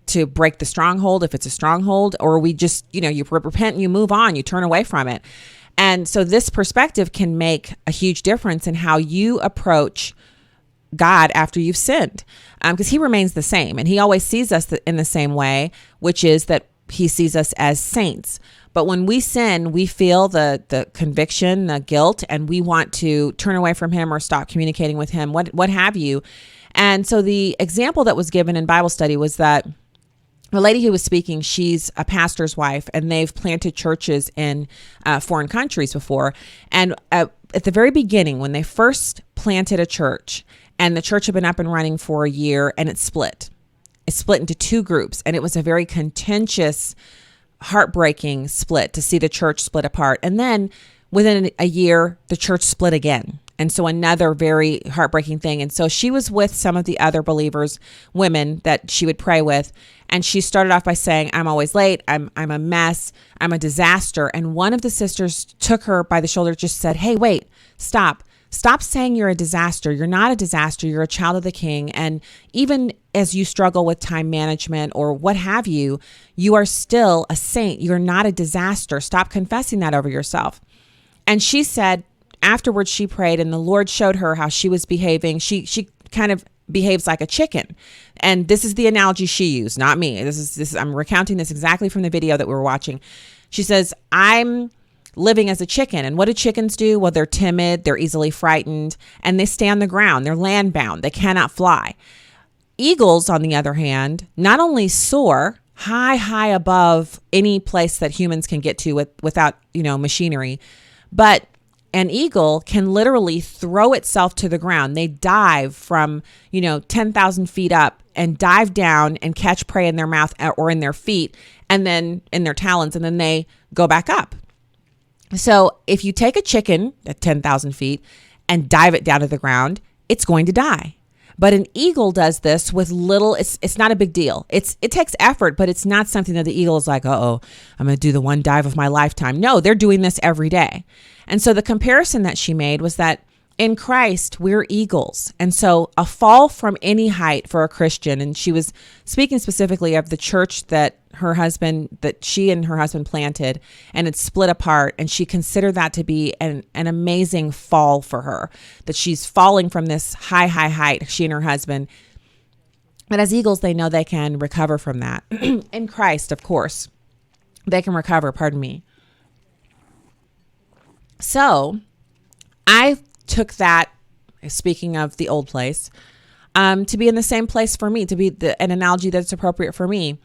to break the stronghold if it's a stronghold, or we just, you repent and you move on, you turn away from it. And so this perspective can make a huge difference in how you approach God after you've sinned, because he remains the same, and he always sees us in the same way, which is that he sees us as saints. But when we sin, we feel the conviction, the guilt, and we want to turn away from him or stop communicating with him, what have you. And so the example that was given in Bible study was that the lady who was speaking, she's a pastor's wife, and they've planted churches in foreign countries before. And at the very beginning, when they first planted a church, and the church had been up and running for a year, and it split into 2 groups. And it was a very contentious, heartbreaking split to see the church split apart. And then within a year, the church split again. And so another very heartbreaking thing. And so she was with some of the other believers, women that she would pray with. And she started off by saying, I'm always late. I'm a mess. I'm a disaster. And one of the sisters took her by the shoulder, just said, hey, wait, stop. Stop saying you're a disaster. You're not a disaster. You're a child of the King. And even as you struggle with time management or what have you, you are still a saint. You're not a disaster. Stop confessing that over yourself. And she said, afterwards she prayed and the Lord showed her how she was behaving. She kind of behaves like a chicken. And this is the analogy she used, not me. I'm recounting this exactly from the video that we were watching. She says, I'm living as a chicken. And what do chickens do? Well, they're timid, they're easily frightened, and they stay on the ground. They're land-bound. They cannot fly. Eagles, on the other hand, not only soar high above any place that humans can get to without, machinery, but an eagle can literally throw itself to the ground. They dive from, 10,000 feet up and dive down and catch prey in their mouth or in their feet and then in their talons, and then they go back up. So if you take a chicken at 10,000 feet and dive it down to the ground, it's going to die. But an eagle does this with little, it's not a big deal. It takes effort, but it's not something that the eagle is like, I'm going to do the one dive of my lifetime. No, they're doing this every day. And so the comparison that she made was that in Christ, we're eagles. And so a fall from any height for a Christian, and she was speaking specifically of the church that she and her husband planted, and it's split apart. And she considered that to be an amazing fall for her, that she's falling from this high height, she and her husband. But as eagles, they know they can recover from that. In Christ, of course, they can recover, pardon me. So I took that, speaking of the old place, to be in the same place for me, to be an analogy that's appropriate for me.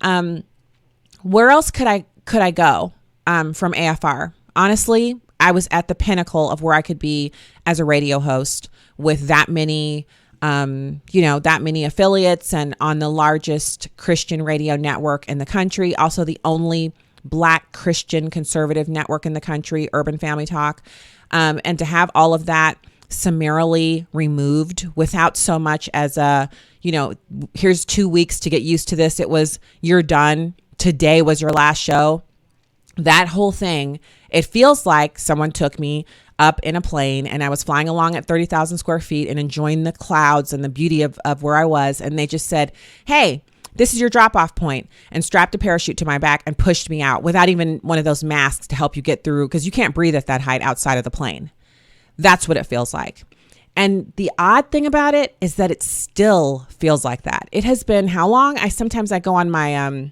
Where else could I go from AFR? Honestly, I was at the pinnacle of where I could be as a radio host with that many affiliates and on the largest Christian radio network in the country. Also the only Black Christian conservative network in the country, Urban Family Talk. And to have all of that summarily removed without so much as here's 2 weeks to get used to this. It was, you're done. Today was your last show. That whole thing, it feels like someone took me up in a plane and I was flying along at 30,000 square feet and enjoying the clouds and the beauty of where I was. And they just said, hey, this is your drop-off point, and strapped a parachute to my back and pushed me out without even one of those masks to help you get through, because you can't breathe at that height outside of the plane. That's what it feels like. And the odd thing about it is that it still feels like that. It has been how long? Sometimes I go on my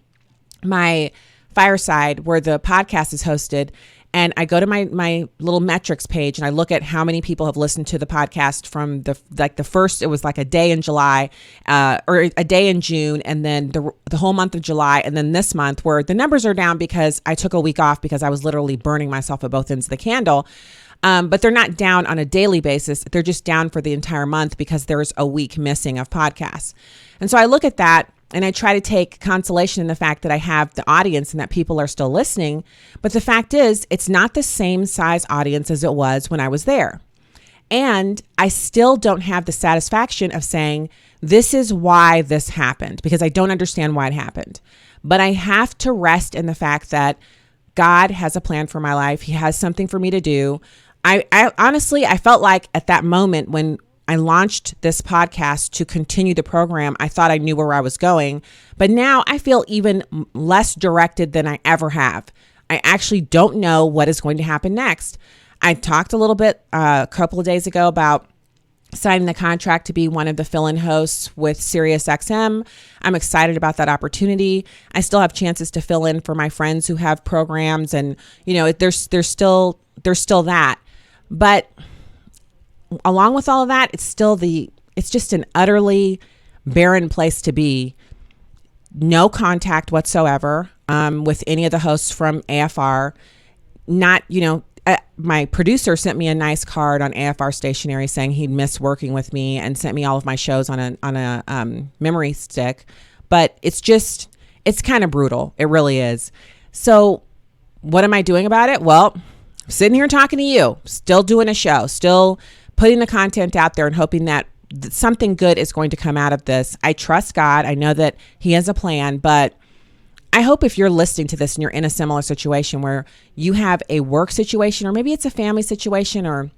my Fireside where the podcast is hosted, and I go to my little metrics page and I look at how many people have listened to the podcast from the first, it was like a day in July or a day in June, and then the whole month of July, and then this month where the numbers are down because I took a week off because I was literally burning myself at both ends of the candle. But they're not down on a daily basis. They're just down for the entire month because there's a week missing of podcasts. And so I look at that and I try to take consolation in the fact that I have the audience and that people are still listening. But the fact is, it's not the same size audience as it was when I was there. And I still don't have the satisfaction of saying, this is why this happened, because I don't understand why it happened. But I have to rest in the fact that God has a plan for my life. He has something for me to do. I honestly, I felt like at that moment when I launched this podcast to continue the program, I thought I knew where I was going, but now I feel even less directed than I ever have. I actually don't know what is going to happen next. I talked a little bit a couple of days ago about signing the contract to be one of the fill-in hosts with SiriusXM. I'm excited about that opportunity. I still have chances to fill in for my friends who have programs, and there's still that. But along with all of that, it's just an utterly barren place to be. No contact whatsoever with any of the hosts from AFR. My producer sent me a nice card on AFR stationery saying he'd miss working with me and sent me all of my shows on a memory stick. But it's kind of brutal. It really is. So what am I doing about it? Well, I'm sitting here talking to you, still doing a show, still putting the content out there and hoping that something good is going to come out of this. I trust God. I know that He has a plan, but I hope if you're listening to this and you're in a similar situation where you have a work situation, or maybe it's a family situation, or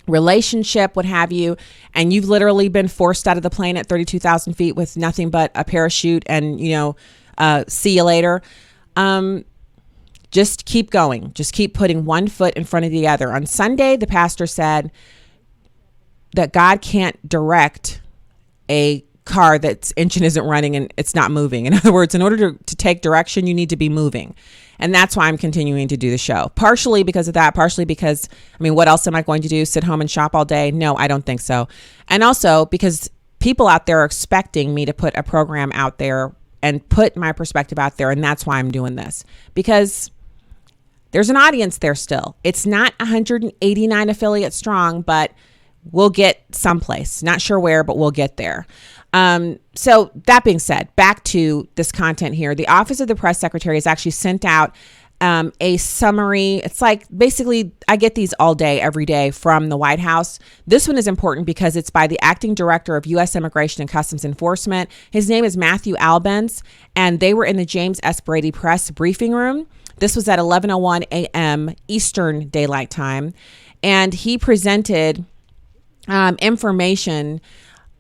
relationship, what have you, and you've literally been forced out of the plane at 32,000 feet with nothing but a parachute and, see you later. Just keep going. Just keep putting one foot in front of the other. On Sunday, the pastor said that God can't direct a car that's engine isn't running and it's not moving. In other words, in order to take direction, you need to be moving. And that's why I'm continuing to do the show. Partially because of that, partially because, what else am I going to do? Sit home and shop all day? No, I don't think so. And also because people out there are expecting me to put a program out there and put my perspective out there. And that's why I'm doing this. Because there's an audience there still. It's not 189 affiliates strong, but we'll get someplace. Not sure where, but we'll get there. So that being said, back to this content here. The Office of the Press Secretary has actually sent out a summary. It's like basically I get these all day, every day from the White House. This one is important because it's by the acting director of U.S. Immigration and Customs Enforcement. His name is Matthew Albence, and they were in the James S. Brady Press briefing room. This was at 11:01 a.m. Eastern Daylight Time, and he presented information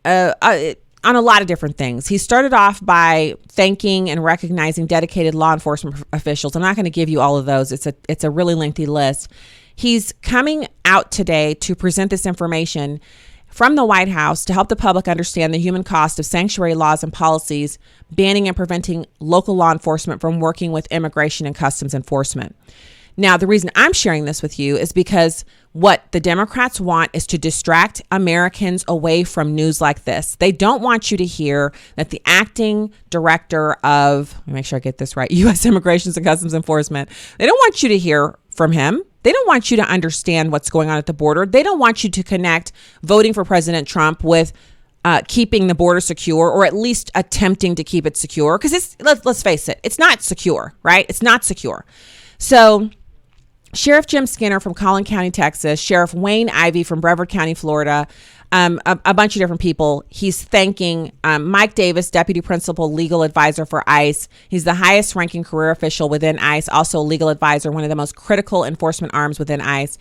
on a lot of different things. He started off by thanking and recognizing dedicated law enforcement officials. I'm not going to give you all of those. It's a really lengthy list. He's coming out today to present this information from the White House to help the public understand the human cost of sanctuary laws and policies banning and preventing local law enforcement from working with immigration and customs enforcement. Now, the reason I'm sharing this with you is because what the Democrats want is to distract Americans away from news like this. They don't want you to hear that the acting director of, let me make sure I get this right, U.S. Immigration and Customs Enforcement, they don't want you to hear from him. They don't want you to understand what's going on at the border. They don't want you to connect voting for President Trump with keeping the border secure, or at least attempting to keep it secure. Because let's face it, it's not secure, right? It's not secure. So Sheriff Jim Skinner from Collin County, Texas, Sheriff Wayne Ivey from Brevard County, Florida, a bunch of different people. He's thanking Mike Davis, Deputy Principal Legal Advisor for ICE. He's the highest ranking career official within ICE, also a legal advisor, one of the most critical enforcement arms within ICE.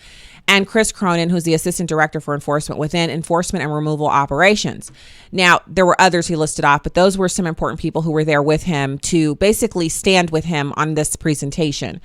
And Chris Cronin, who's the Assistant Director for Enforcement within Enforcement and Removal Operations. Now, there were others he listed off, but those were some important people who were there with him to basically stand with him on this presentation.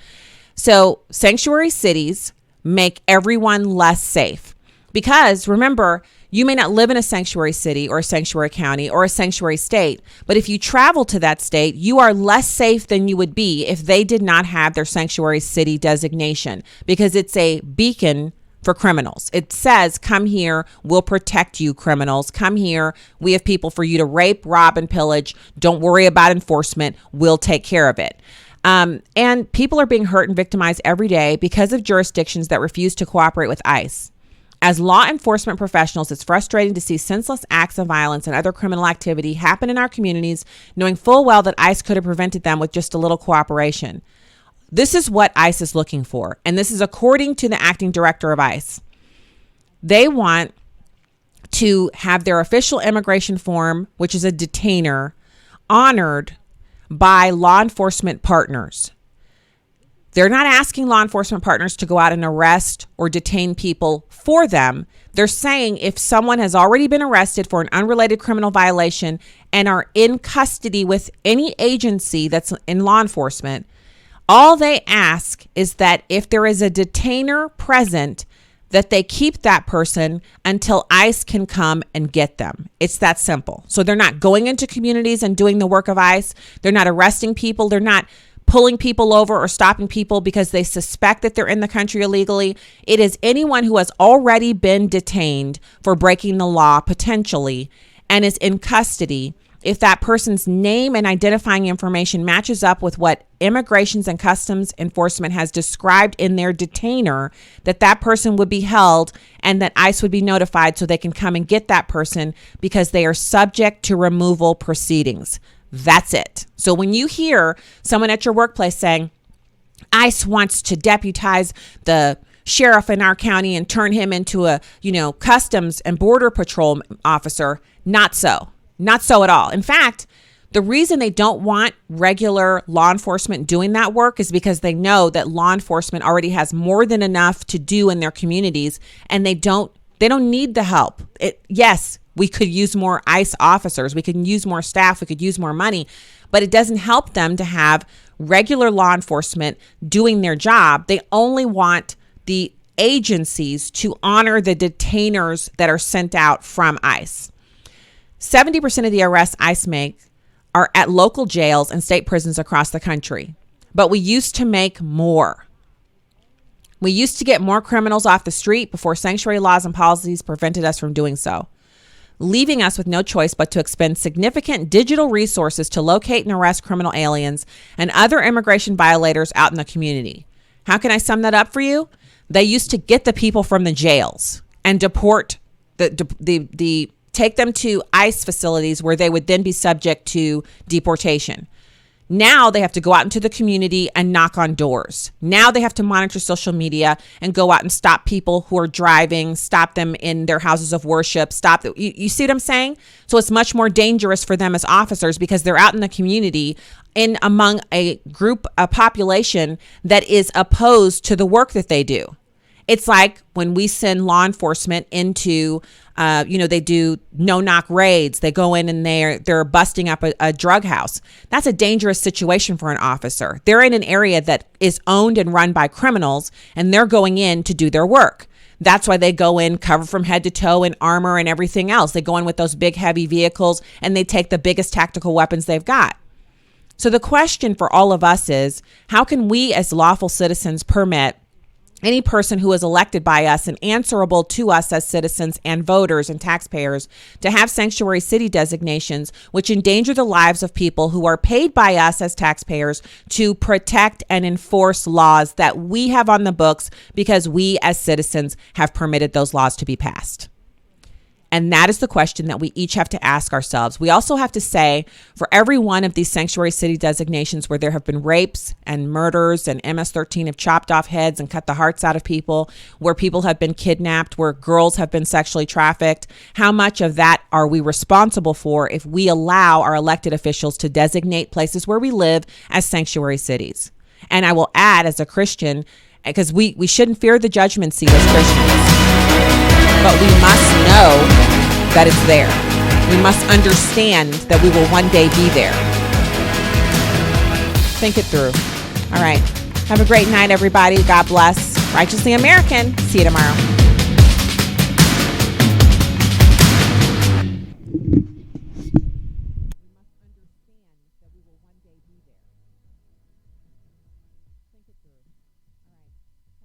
So sanctuary cities make everyone less safe because, remember, you may not live in a sanctuary city or a sanctuary county or a sanctuary state, but if you travel to that state, you are less safe than you would be if they did not have their sanctuary city designation, because it's a beacon for criminals. It says, come here, we'll protect you, criminals. Come here, we have people for you to rape, rob, and pillage. Don't worry about enforcement. We'll take care of it. And people are being hurt and victimized every day because of jurisdictions that refuse to cooperate with ICE. As law enforcement professionals, it's frustrating to see senseless acts of violence and other criminal activity happen in our communities, knowing full well that ICE could have prevented them with just a little cooperation. This is what ICE is looking for, and this is according to the acting director of ICE. They want to have their official immigration form, which is a detainer, honored by law enforcement partners. They're not asking law enforcement partners to go out and arrest or detain people for them. They're saying if someone has already been arrested for an unrelated criminal violation and are in custody with any agency that's in law enforcement, all they ask is that if there is a detainer present, that they keep that person until ICE can come and get them. It's that simple. So they're not going into communities and doing the work of ICE. They're not arresting people. They're not pulling people over or stopping people because they suspect that they're in the country illegally. It is anyone who has already been detained for breaking the law, potentially, and is in custody. If that person's name and identifying information matches up with what Immigrations and Customs Enforcement has described in their detainer, that person would be held and that ICE would be notified so they can come and get that person because they are subject to removal proceedings. That's it. So when you hear someone at your workplace saying, ICE wants to deputize the sheriff in our county and turn him into a, customs and border patrol officer, not so. Not so at all. In fact, the reason they don't want regular law enforcement doing that work is because they know that law enforcement already has more than enough to do in their communities, and they don't They don't need the help. Yes, we could use more ICE officers. We could use more staff. We could use more money. But it doesn't help them to have regular law enforcement doing their job. They only want the agencies to honor the detainers that are sent out from ICE. 70% of the arrests ICE make are at local jails and state prisons across the country. But we used to make more. We used to get more criminals off the street before sanctuary laws and policies prevented us from doing so, leaving us with no choice but to expend significant digital resources to locate and arrest criminal aliens and other immigration violators out in the community. How can I sum that up for you? They used to get the people from the jails and deport take them to ICE facilities where they would then be subject to deportation. Now they have to go out into the community and knock on doors. Now they have to monitor social media and go out and stop people who are driving, stop them in their houses of worship, you see what I'm saying? So it's much more dangerous for them as officers because they're out in the community in among a population that is opposed to the work that they do. It's like when we send law enforcement into, they do no-knock raids. They go in and they're busting up a drug house. That's a dangerous situation for an officer. They're in an area that is owned and run by criminals, and they're going in to do their work. That's why they go in covered from head to toe in armor and everything else. They go in with those big, heavy vehicles, and they take the biggest tactical weapons they've got. So the question for all of us is, how can we as lawful citizens permit any person who is elected by us and answerable to us as citizens and voters and taxpayers to have sanctuary city designations which endanger the lives of people who are paid by us as taxpayers to protect and enforce laws that we have on the books because we as citizens have permitted those laws to be passed? And that is the question that we each have to ask ourselves. We also have to say, for every one of these sanctuary city designations where there have been rapes and murders and MS-13 have chopped off heads and cut the hearts out of people, where people have been kidnapped, where girls have been sexually trafficked, how much of that are we responsible for if we allow our elected officials to designate places where we live as sanctuary cities? And I will add, as a Christian, because we shouldn't fear the judgment seat as Christians, but we must know that it's there. We must understand that we will one day be there. Think it through. All right. Have a great night, everybody. God bless. Righteously American. See you tomorrow. Have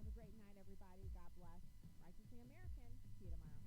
a great night, everybody. God bless. Righteously American. See you tomorrow.